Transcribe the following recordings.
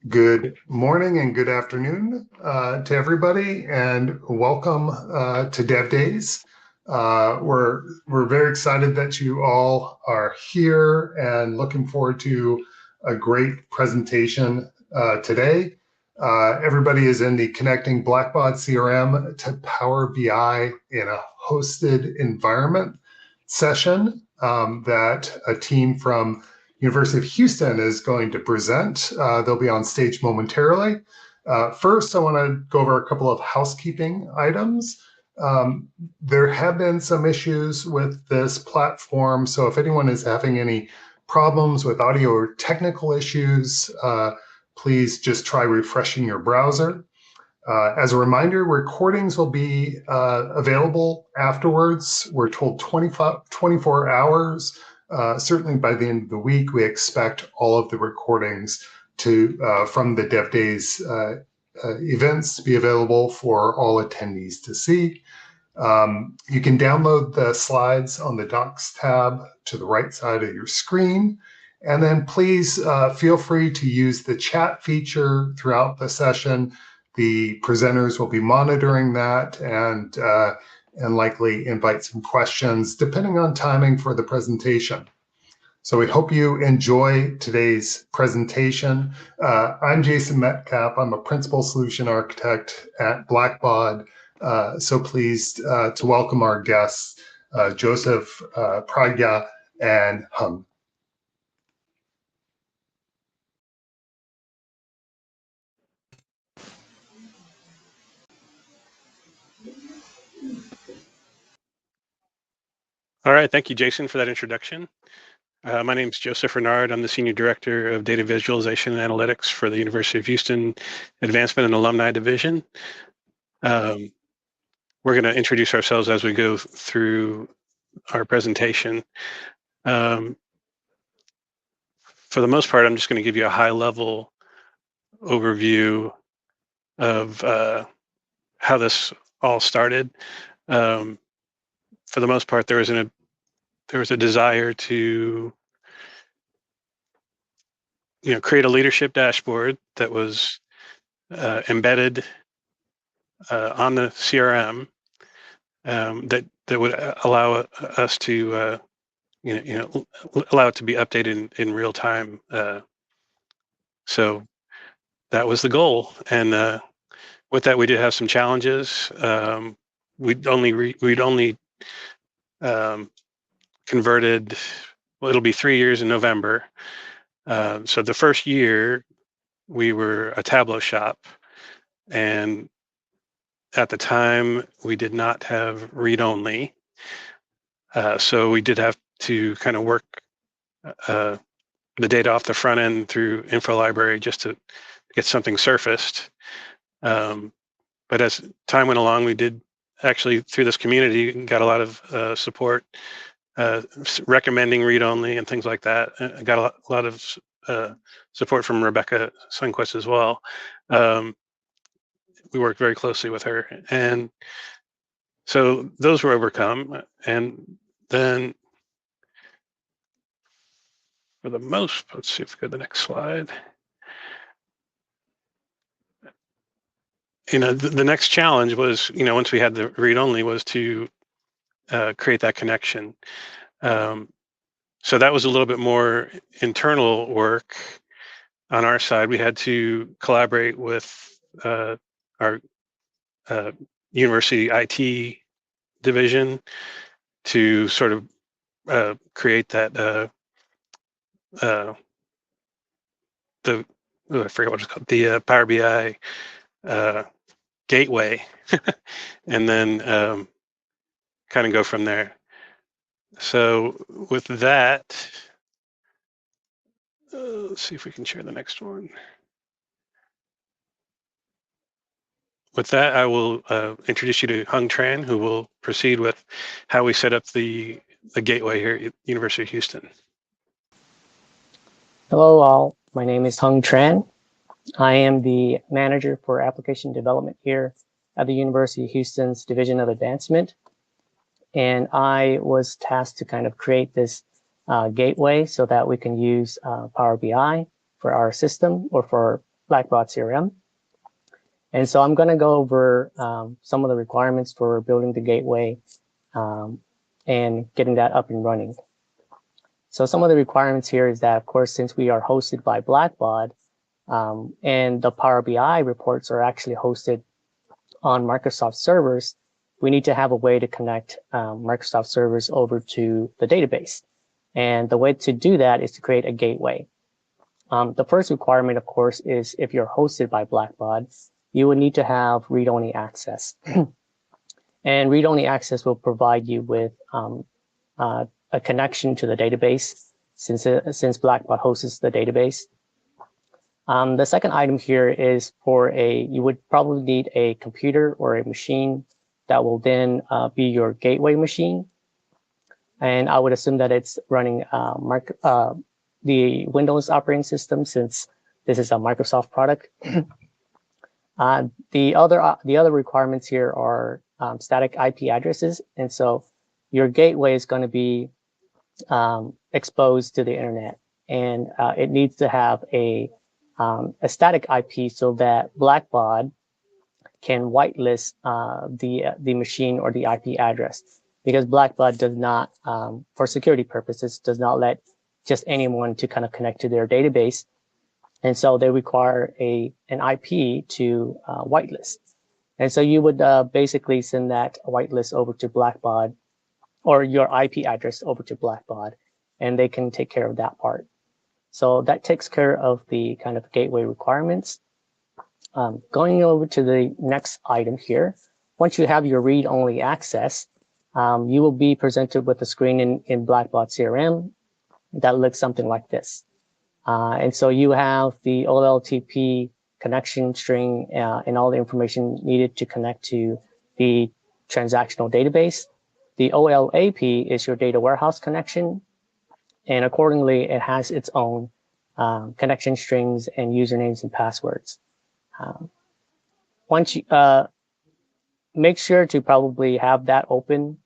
Good morning and good afternoon to everybody, and welcome to Dev Days. We're very excited that you all are here and looking forward to a great presentation today. Everybody is in the Connecting Blackbaud CRM to Power BI in a Hosted Environment session that a team from University of Houston is going to present. They'll be on stage momentarily. First, I want to go over a couple of housekeeping items. There have been some issues with this platform, so if anyone is having any problems with audio or technical issues, please just try refreshing your browser. As a reminder, recordings will be available afterwards. We're told 24 hours. Certainly by the end of the week, we expect all of the recordings from the Dev Days events to be available for all attendees to see. You can download the slides on the Docs tab to the right side of your screen. And then please feel free to use the chat feature throughout the session. The presenters will be monitoring that and likely invite some questions depending on timing for the presentation. So we hope you enjoy today's presentation. I'm Jason Metcalf. I'm a principal solution architect at Blackbaud. So pleased to welcome our guests, Joseph, Pragya, and Hung. All right, thank you, Jason, for that introduction. My name is Joseph Renard. I'm the Senior Director of Data Visualization and Analytics for the University of Houston Advancement and Alumni Division. We're going to introduce ourselves as we go through our presentation. For the most part, I'm just going to give you a high-level overview of how this all started. For the most part, there was a desire to create a leadership dashboard that was embedded on the CRM that would allow us to allow it to be updated in real time. So that was the goal, and with that, we did have some challenges. We'd only converted. Well, it'll be 3 years in November. So the first year we were a Tableau shop, and at the time we did not have read-only. So we did have to kind of work the data off the front end through info library just to get something surfaced. But as time went along, we did actually, through this community, got a lot of support, recommending read-only and things like that. Got a lot of support from Rebecca Sundquist as well. We worked very closely with her, and so those were overcome. And then, for the most, let's see if we go to the next slide. The next challenge was, once we had the read-only, was to create that connection. So that was a little bit more internal work on our side. We had to collaborate with our university IT division to sort of create that I forget what it's called, the Power BI gateway, and then kind of go from there. So with that, let's see if we can share the next one. With that, I will introduce you to Hung Tran, who will proceed with how we set up the gateway here at University of Houston. Hello all, my name is Hung Tran. I am the manager for application development here at the University of Houston's Division of Advancement. And I was tasked to kind of create this gateway so that we can use Power BI for our system or for Blackbaud CRM. And so I'm going to go over some of the requirements for building the gateway and getting that up and running. So some of the requirements here is that, of course, since we are hosted by Blackbaud and the Power BI reports are actually hosted on Microsoft servers, we need to have a way to connect Microsoft servers over to the database. And the way to do that is to create a gateway. The first requirement, of course, is if you're hosted by Blackbaud, you would need to have read-only access. And read-only access will provide you with a connection to the database since Blackbaud hosts the database. The second item here is you would probably need a computer or a machine that will then be your gateway machine. And I would assume that it's running the Windows operating system since this is a Microsoft product. The other requirements here are static IP addresses. And so your gateway is going to be exposed to the internet, and it needs to have a static IP so that Blackbaud can whitelist the machine or the IP address, because Blackbaud does not, for security purposes, does not let just anyone to kind of connect to their database, and so they require an IP to whitelist. And so you would basically send that whitelist over to Blackbaud, or your IP address over to Blackbaud, and they can take care of that part. So that takes care of the kind of gateway requirements. Going over to the next item here, once you have your read-only access, you will be presented with a screen in Blackbaud CRM that looks something like this. And so you have the OLTP connection string and all the information needed to connect to the transactional database. The OLAP is your data warehouse connection, and accordingly, it has its own connection strings and usernames and passwords. Once you make sure to probably have that open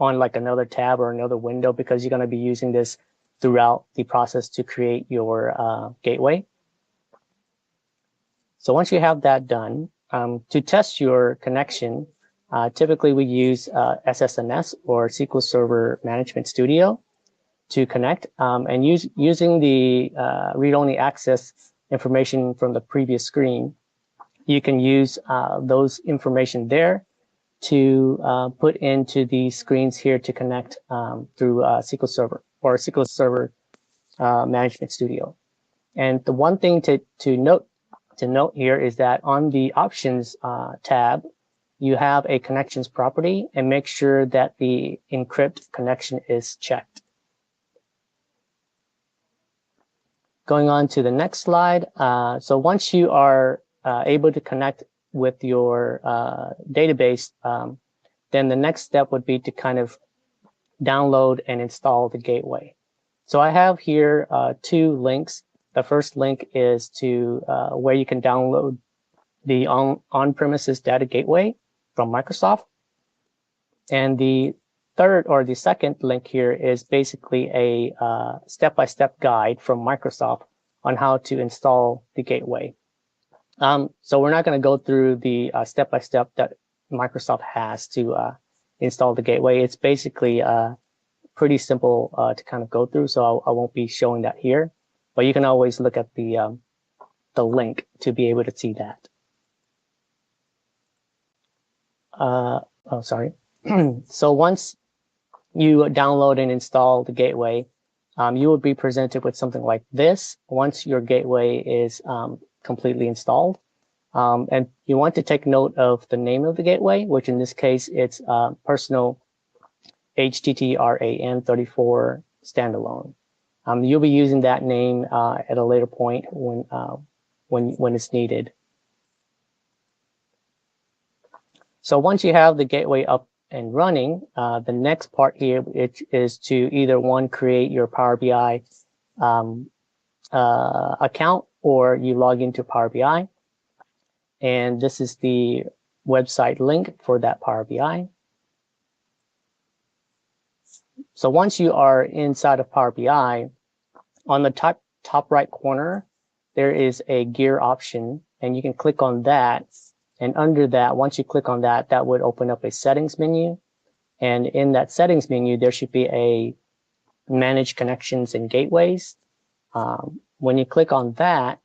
on like another tab or another window, because you're going to be using this throughout the process to create your gateway. So once you have that done, to test your connection, typically we use SSMS or SQL Server Management Studio to connect, and using the read-only access information from the previous screen, you can use those information there to put into the screens here to connect through SQL Server or SQL Server Management Studio. And the one thing to note here is that on the Options tab, you have a Connections property, and make sure that the Encrypt connection is checked. Going on to the next slide. So once you are able to connect with your database, then the next step would be to kind of download and install the gateway. So I have here two links. The first link is to where you can download the on-premises data gateway from Microsoft. And the third or the second link here is basically a step-by-step guide from Microsoft on how to install the gateway. So we're not going to go through the step-by-step that Microsoft has to install the gateway. It's basically pretty simple to kind of go through, so I won't be showing that here. But you can always look at the link to be able to see that. Sorry. So once you download and install the gateway, you will be presented with something like this once your gateway is completely installed. And you want to take note of the name of the gateway, which in this case, it's Personal HTTRAN34 Standalone. You'll be using that name at a later point when it's needed. So once you have the gateway up and running, the next part here is to either create your Power BI account, or you log into Power BI. And this is the website link for that Power BI. So once you are inside of Power BI, on the top right corner, there is a gear option, and you can click on that. And under that, once you click on that, that would open up a settings menu. And in that settings menu, there should be a manage connections and gateways. When you click on that,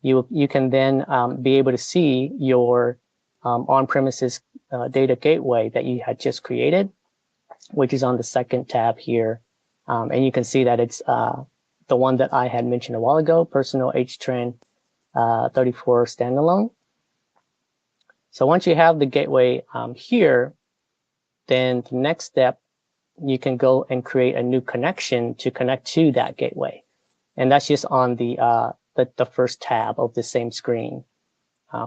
you can then be able to see your on-premises data gateway that you had just created, which is on the second tab here. And you can see that it's the one that I had mentioned a while ago, personal HTRAN 34 standalone. So once you have the gateway here, then the next step, you can go and create a new connection to connect to that gateway. And that's just on the first tab of the same screen.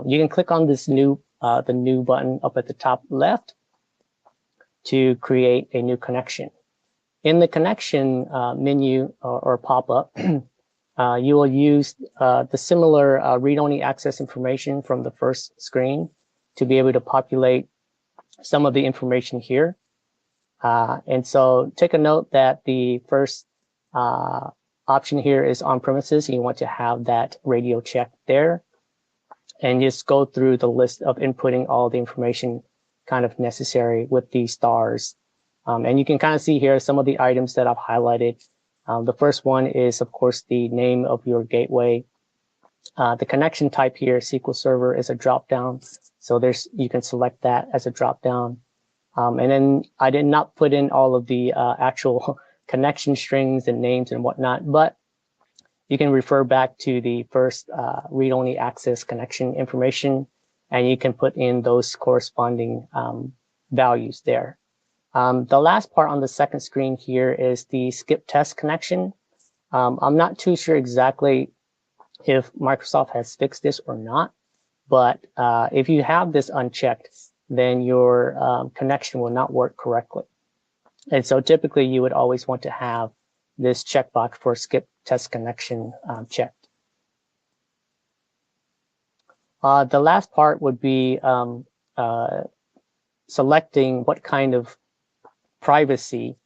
You can click on this the new button up at the top left to create a new connection. In the connection menu or pop-up, you will use the similar read-only access information from the first screen to be able to populate some of the information here. And so take a note that the first option here is on premises. You want to have that radio checked there, and just go through the list of inputting all the information kind of necessary with these stars. And you can kind of see here some of the items that I've highlighted. The first one is, of course, the name of your gateway. The connection type here, SQL Server, is a drop-down. So you can select that as a drop-down. And then I did not put in all of the actual connection strings and names and whatnot, but you can refer back to the first read-only access connection information, and you can put in those corresponding values there. The last part on the second screen here is the skip test connection. I'm not too sure exactly if Microsoft has fixed this or not, but if you have this unchecked, then your connection will not work correctly. And so typically you would always want to have this checkbox for skip test connection checked. The last part would be selecting what kind of privacy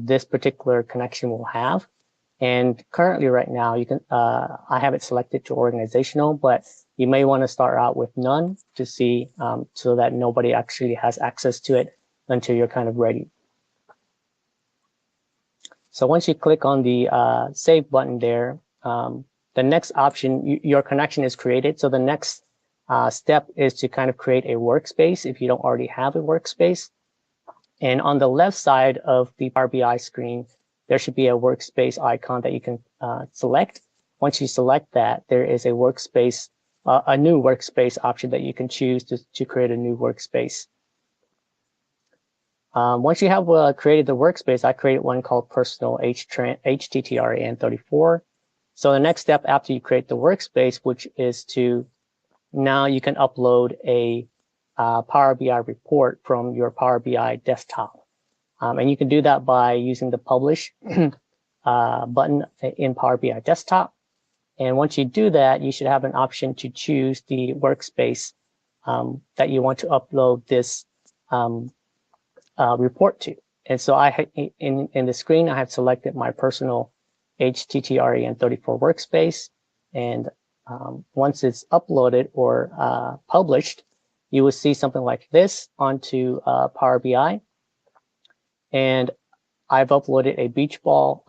this particular connection will have. And currently right now, you can I have it selected to organizational, but you may want to start out with none to see so that nobody actually has access to it until you're kind of ready. So once you click on the save button there, the next option, your connection is created. So the next step is to kind of create a workspace if you don't already have a workspace. And on the left side of the Power BI screen, there should be a workspace icon that you can select. Once you select that, there is a workspace, a new workspace option that you can choose to create a new workspace. Once you have created the workspace, I created one called Personal HTTRAN 34. So the next step after you create the workspace, which is to now you can upload a Power BI report from your Power BI desktop. And you can do that by using the Publish button in Power BI Desktop. And once you do that, you should have an option to choose the workspace that you want to upload this report to. And so in the screen, I have selected my personal HTTRAN 34 workspace. And once it's uploaded or published, you will see something like this onto Power BI. And I've uploaded a beach ball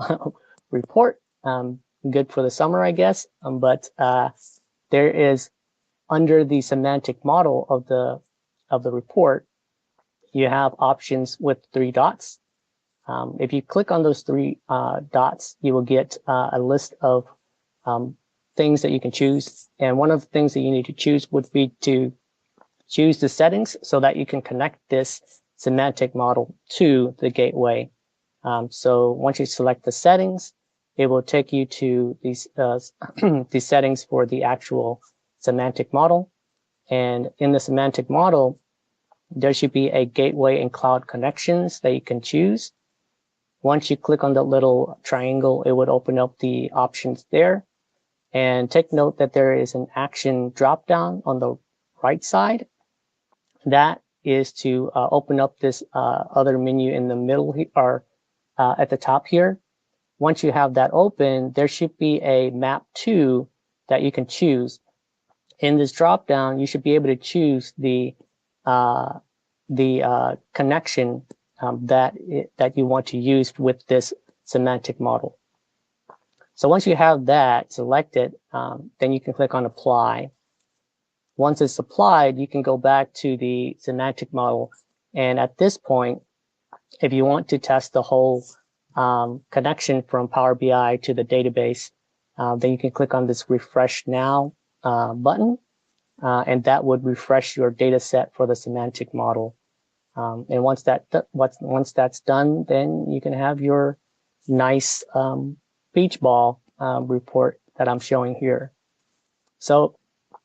report, good for the summer, I guess. But there is, under the semantic model of the report, you have options with 3 dots. If you click on those 3 dots, you will get a list of things that you can choose. And one of the things that you need to choose would be to choose the settings so that you can connect this semantic model to the gateway. So once you select the settings, it will take you to these these settings for the actual semantic model. And in the semantic model, there should be a gateway and cloud connections that you can choose. Once you click on the little triangle, it would open up the options there. And take note that there is an action dropdown on the right side. That is to open up this other menu in the middle or at the top here. once you have that open, there should be a map to that you can choose. In this dropdown, you should be able to choose the connection that you want to use with this semantic model. So once you have that selected, then you can click on apply. Once it's applied, you can go back to the semantic model. And at this point, if you want to test the whole connection from Power BI to the database, then you can click on this refresh now button, and that would refresh your data set for the semantic model. And once that's done, then you can have your nice beach ball report that I'm showing here. So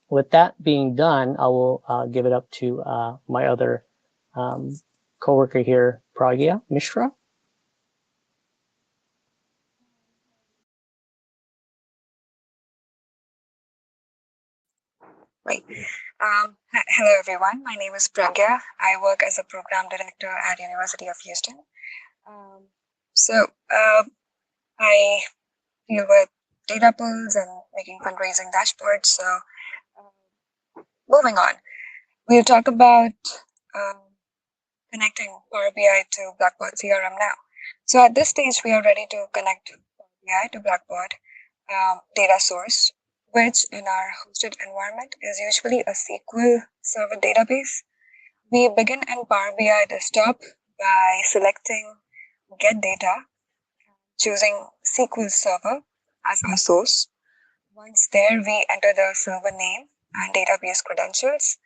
with that being done, I will give it up to my other coworker here, Pragya Mishra. Right. Hello, everyone. My name is Pragya. I work as a program director at University of Houston. I deal with data pools and making fundraising dashboards. So moving on, we'll talk about connecting Power BI to Blackbaud CRM now. So at this stage, we are ready to connect Power BI to Blackbaud data source, which in our hosted environment is usually a SQL Server database. We begin in Power BI desktop by selecting Get Data, choosing SQL Server as our source. Once there, we enter the server name and database credentials.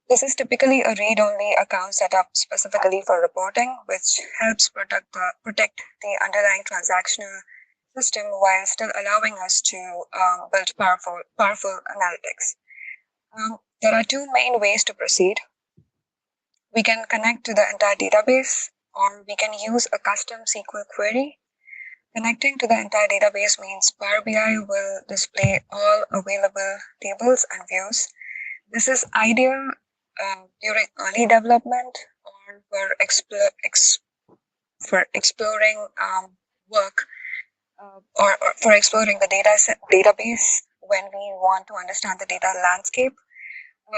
This is typically a read-only account set up specifically for reporting, which helps protect the underlying transactional system while still allowing us to build powerful analytics. There are two main ways to proceed. We can connect to the entire database, or we can use a custom SQL query. Connecting to the entire database means Power BI will display all available tables and views. This is ideal during early development or for exploring work or for exploring the database when we want to understand the data landscape.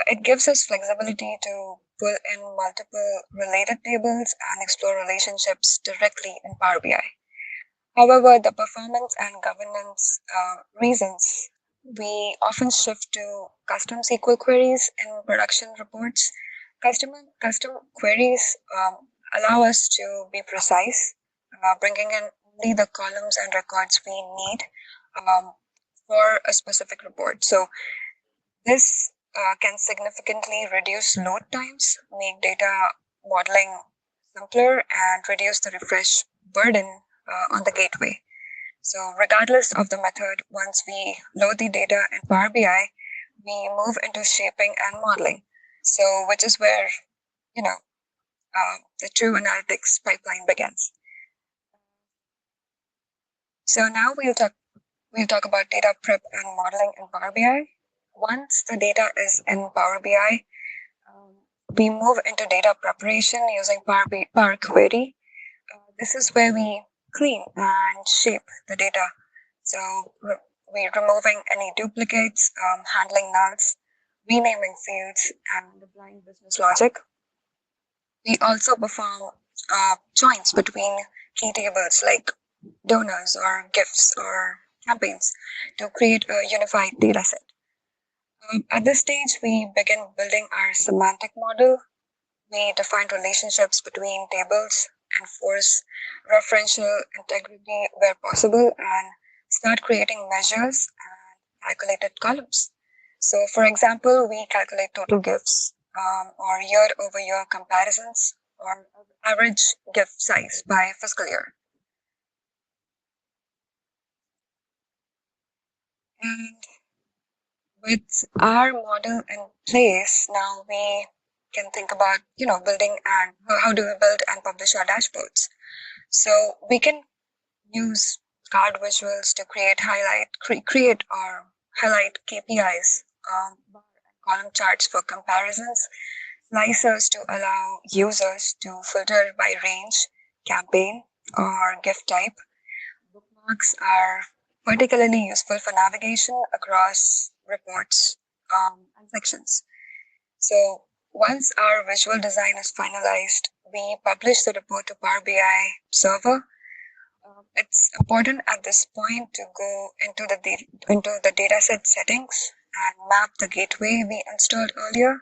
It gives us flexibility to pull in multiple related tables and explore relationships directly in Power BI. However, the performance and governance reasons, we often shift to custom SQL queries in production reports. Custom queries allow us to be precise, bringing in only the columns and records we need for a specific report. So this can significantly reduce load times, make data modeling simpler, and reduce the refresh burden on the gateway. So regardless of the method, once we load the data in Power BI, we move into shaping and modeling. So which is where, the true analytics pipeline begins. So now we'll talk about data prep and modeling in Power BI. Once the data is in Power BI, we move into data preparation using Power Query. This is where we clean and shape the data. So we're removing any duplicates, handling nulls, renaming fields, and applying business logic. We also perform joins between key tables like donors or gifts or campaigns to create a unified data set. At this stage, we begin building our semantic model. We define relationships between tables, enforce referential integrity where possible, and start creating measures and calculated columns. So, for example, we calculate total gifts or year-over-year comparisons or average gift size by fiscal year. And with our model in place, now we can think about, building and how do we build and publish our dashboards. So we can use card visuals to create or highlight KPIs, column charts for comparisons, slicers to allow users to filter by range, campaign, or gift type, bookmarks are particularly useful for navigation across reports and sections. So once our visual design is finalized, we publish the report to Power BI server. It's important at this point to go into the dataset settings and map the gateway we installed earlier.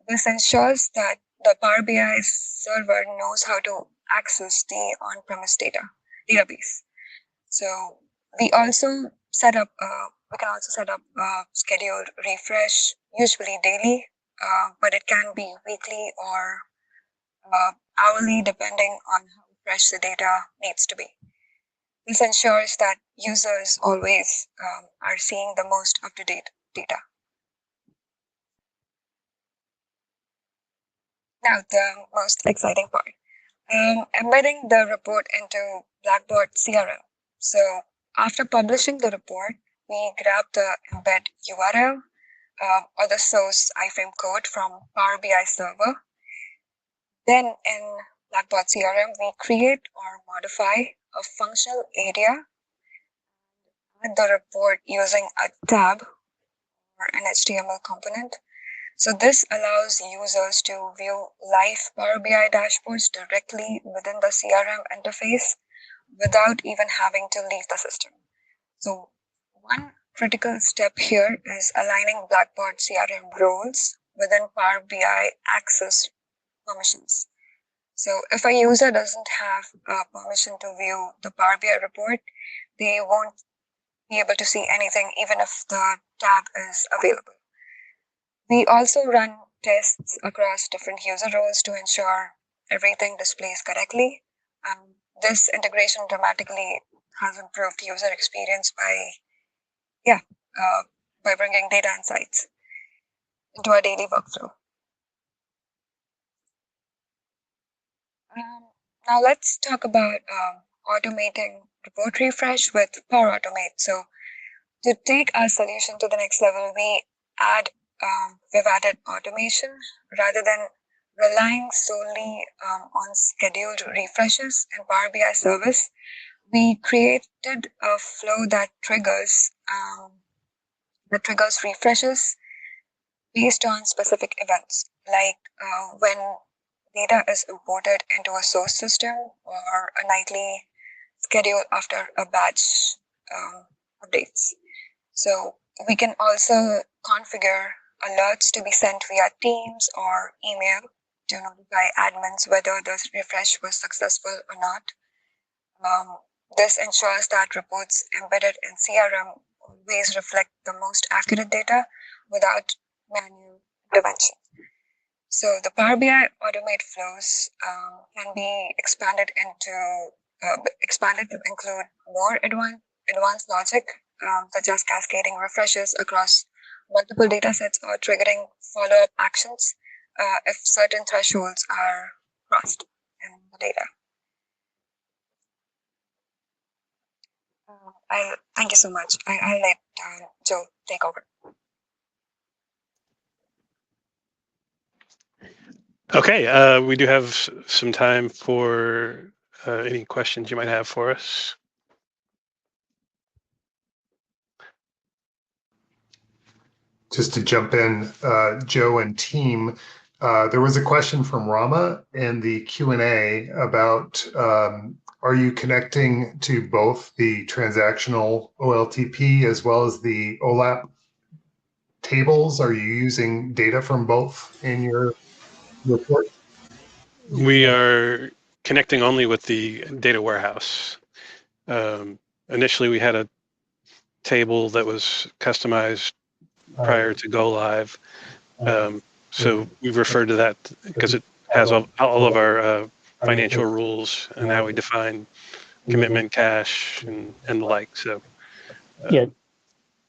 This ensures that the Power BI server knows how to access the on-premise database. So we also set up we can also set up a scheduled refresh, usually daily, but it can be weekly or hourly depending on how fresh the data needs to be. This ensures that users always are seeing the most up-to-date data. Now, the most exciting part, embedding the report into Blackbaud CRM. So after publishing the report, we grab the embed URL or the source iframe code from Power BI server. Then in Blackbaud CRM, we create or modify a functional area with the report using a tab or an HTML component. So this allows users to view live Power BI dashboards directly within the CRM interface without even having to leave the system. So one critical step here is aligning Blackbaud CRM roles within Power BI access permissions. So if a user doesn't have permission to view the Power BI report, they won't be able to see anything even if the tab is available. We also run tests across different user roles to ensure everything displays correctly. This integration dramatically has improved user experience by bringing data insights into our daily workflow. Now let's talk about automating report refresh with Power Automate. So to take our solution to the next level, we've added automation rather than relying solely on scheduled refreshes in Power BI service. We created a flow that triggers refreshes based on specific events, like when data is imported into a source system or a nightly schedule after a batch updates. So we can also configure alerts to be sent via Teams or email to notify admins whether the refresh was successful or not. This ensures that reports embedded in CRM always reflect the most accurate data without manual intervention. So the Power BI automate flows can be expanded to include more advanced logic, such as cascading refreshes across multiple data sets or triggering follow-up actions if certain thresholds are crossed in the data. Thank you so much. I'll let Joe take over. Okay, we do have some time for any questions you might have for us. Just to jump in, Joe and team, there was a question from Rama in the Q&A about are you connecting to both the transactional OLTP as well as the OLAP tables? Are you using data from both in your report? We are connecting only with the data warehouse. Initially, we had a table that was customized prior to go live. So we've referred to that because it has all of our financial rules and how we define commitment cash and the like. So yeah,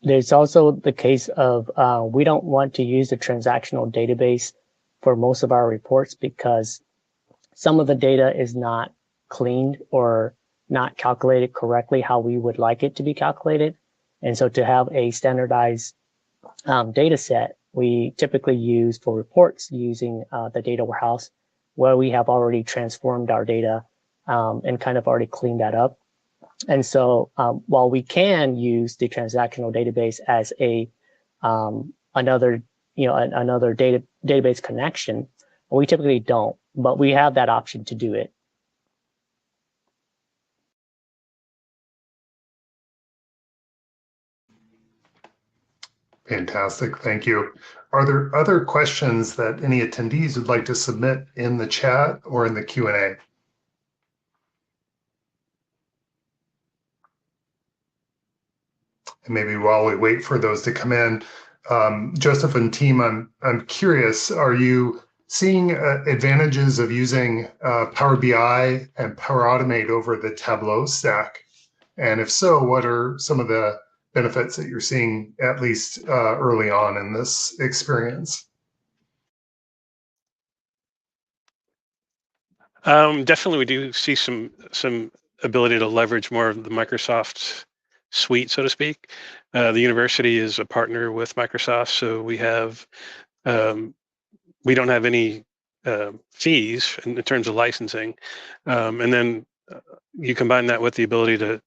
there's also the case of we don't want to use the transactional database for most of our reports because some of the data is not cleaned or not calculated correctly how we would like it to be calculated. And so to have a standardized data set, we typically use for reports using the data warehouse where we have already transformed our data and kind of already cleaned that up. And so while we can use the transactional database as a another database connection, we typically don't, but we have that option to do it. Fantastic, thank you. Are there other questions that any attendees would like to submit in the chat or in the Q&A? And maybe while we wait for those to come in, Joseph and team, I'm curious, are you seeing advantages of using Power BI and Power Automate over the Tableau stack? And if so, what are some of the benefits that you're seeing, at least early on in this experience? Definitely, we do see some ability to leverage more of the Microsoft suite, so to speak. The university is a partner with Microsoft, so we have we don't have any fees in terms of licensing, and then you combine that with the ability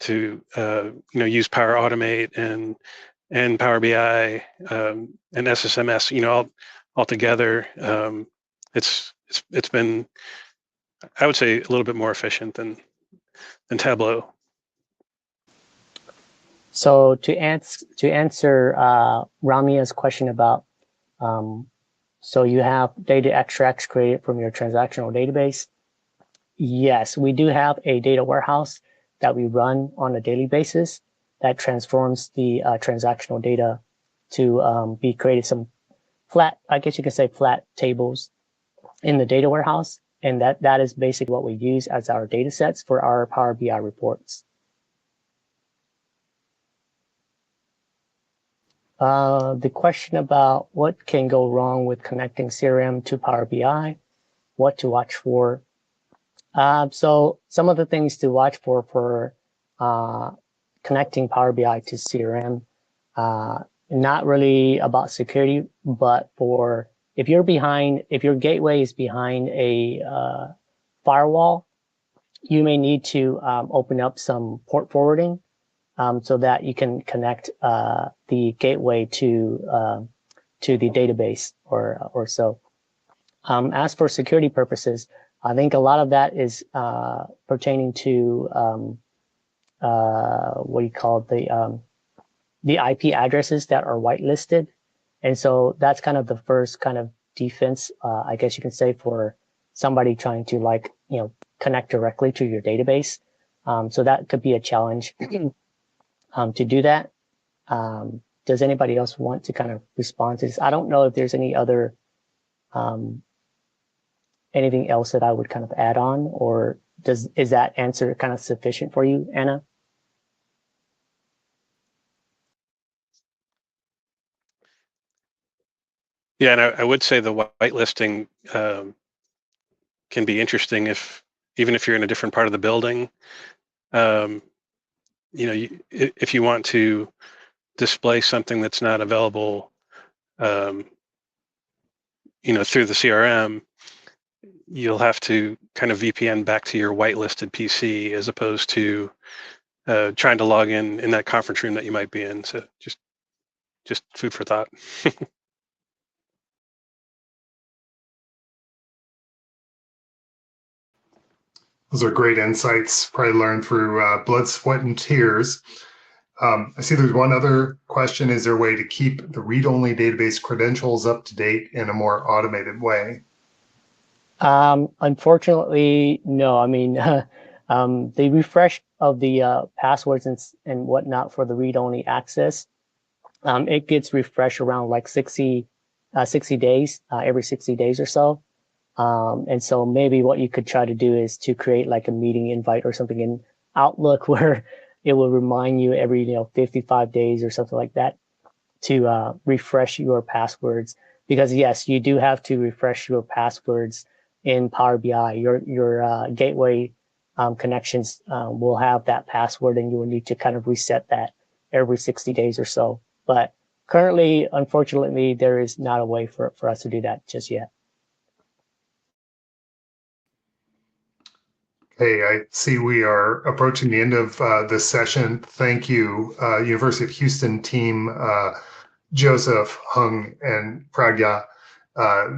to use Power Automate and Power BI and SSMS, all together. It's been, I would say, a little bit more efficient than Tableau. So to answer Ramia's question about, so you have data extracts created from your transactional database. Yes, we do have a data warehouse that we run on a daily basis that transforms the transactional data to be created some flat, I guess you could say flat tables in the data warehouse. And that is basically what we use as our data sets for our Power BI reports. The question about what can go wrong with connecting CRM to Power BI, what to watch for. So some of the things to watch for connecting Power BI to CRM, not really about security, but for if your gateway is behind a firewall, you may need to open up some port forwarding so that you can connect the gateway to the database or so. As for security purposes, I think a lot of that is pertaining to what do you call it, the IP addresses that are whitelisted, and so that's kind of the first kind of defense, I guess you can say, for somebody trying to connect directly to your database. So that could be a challenge to do that. Does anybody else want to kind of respond to this? I don't know if there's any other anything else that I would kind of add on, or is that answer kind of sufficient for you, Anna? Yeah, and I would say the whitelisting can be interesting even if you're in a different part of the building. If you want to display something that's not available, through the CRM, you'll have to kind of VPN back to your whitelisted PC as opposed to trying to log in that conference room that you might be in. So just food for thought. Those are great insights, probably learned through blood, sweat, and tears. I see there's one other question. Is there a way to keep the read-only database credentials up to date in a more automated way? Unfortunately, no. I mean, the refresh of the passwords and whatnot for the read-only access, it gets refreshed around like 60 days, every 60 days or so. And so maybe what you could try to do is to create like a meeting invite or something in Outlook where it will remind you every 55 days or something like that to refresh your passwords. Because yes, you do have to refresh your passwords in Power BI. Your gateway connections will have that password, and you will need to kind of reset that every 60 days or so. But currently, unfortunately, there is not a way for us to do that just yet. Hey, I see we are approaching the end of this session. Thank you, University of Houston team, Joseph, Hung, and Pragya.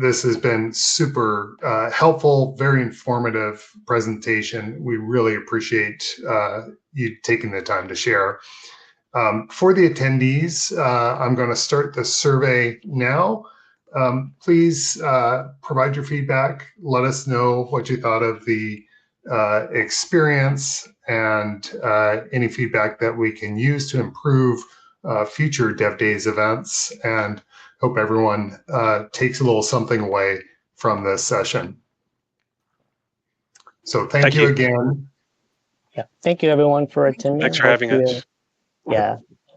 This has been super helpful, very informative presentation. We really appreciate you taking the time to share. For the attendees, I'm going to start the survey now. Please provide your feedback. Let us know what you thought of the experience and any feedback that we can use to improve future Dev Days events, and hope everyone takes a little something away from this session. So thank you again. Yeah, thank you everyone for attending. Thanks for having us. Yeah,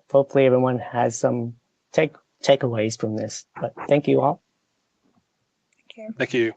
hopefully everyone has some takeaways from this. But thank you all. Thank you. Thank you.